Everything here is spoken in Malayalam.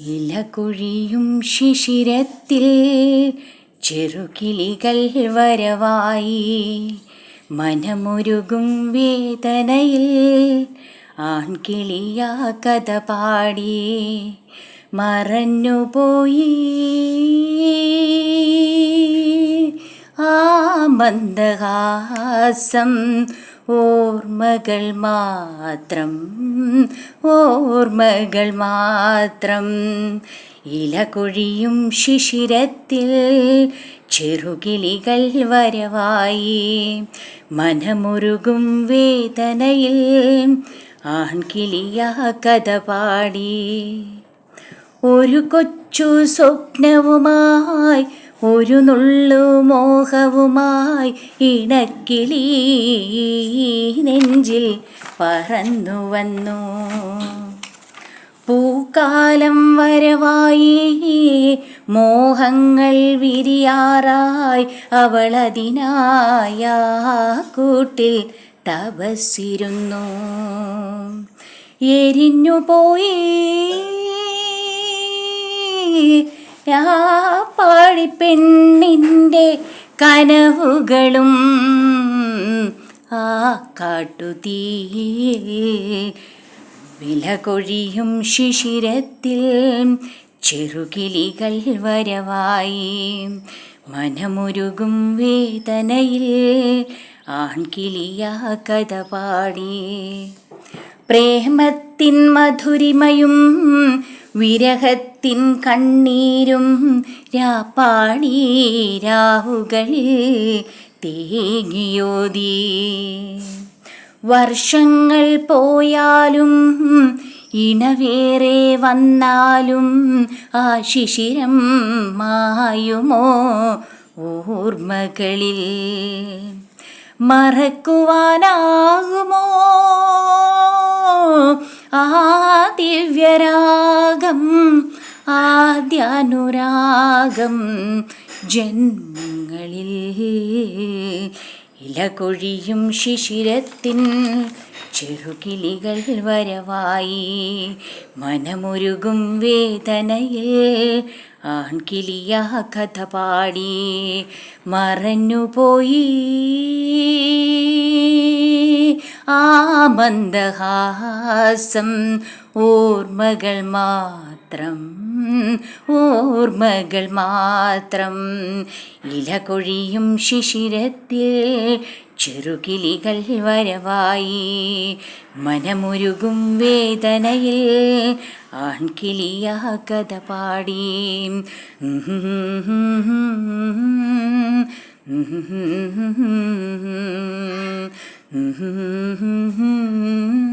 ഇലകൊഴിയും ശിശിരത്തിൽ ചെറുകിളികൾ വരവായി, മനമുരുകും വേദനയിൽ ആൺകിളിയാ കഥ പാടി മറഞ്ഞുപോയി. ആ മന്ദഹാസം ഓർമ്മകൾ മാത്രം, ഓർമ്മകൾ മാത്രം. ഇലകൊഴിയും ശിശിരത്തിൽ ചെറുകിളികൾ വരവായി, മനമുരുകും വേദനയിൽ ആൺകിളിയാ കഥ പാടി. ഒരു കൊച്ചു സ്വപ്നവുമായി, ഒരു നുള്ളു മോഹവുമായി ഇണക്കിളി നെഞ്ചിൽ പറന്നു വന്നു. പൂക്കാലം വരവായി, മോഹങ്ങൾ വിരിയാറായി, അവളതിനായ കൂട്ടിൽ തപസ്സിരുന്നു. എരിഞ്ഞുപോയി ആ പാടിപ്പെണ്ണിൻ്റെ കനവുകളും ആ കാട്ടുതീയിൽ. വിലകൊഴിയും ശിശിരത്തിൽ ചെറുകിളികൾ വരവായി, മനമുരുകും വേദനയിൽ ആൺകിളിയാ കഥ പാടി. പ്രേമത്തിൻ മധുരിമയും വിരഹത്തിൻ കണ്ണീരും രാപ്പാടി രാവുകളിൽ തേങ്ങിയോതി. വർഷങ്ങൾ പോയാലും ഇണവേറെ വന്നാലും ആ ശിശിരം മായുമോ ഓർമ്മകളിൽ? മറക്കുവാനാകുമോ ആ ദിവ്യരാഗം, ആദ്യാനുരാഗം ജന്മങ്ങളിൽ? ഇലകൊഴിയും ശിശിരത്തിൻ ചെറുകിളികൾ വരവായി, മനമുരുകും വേദനയിൽ ആൺകിളിയാ കഥ പാടി മറഞ്ഞുപോയി. ആ മന്ദഹാസം ഓർമ്മകൾ മാത്രം, ഓർമ്മകൾ മാത്രം. ഇലകൊഴിയും ശിശിരത്തിൽ ചെറുകിളികൾ വരവായി, മനമുരുകും വേദനയിൽ ആൺകിളിയാ കഥ പാടി. Mm-hmm.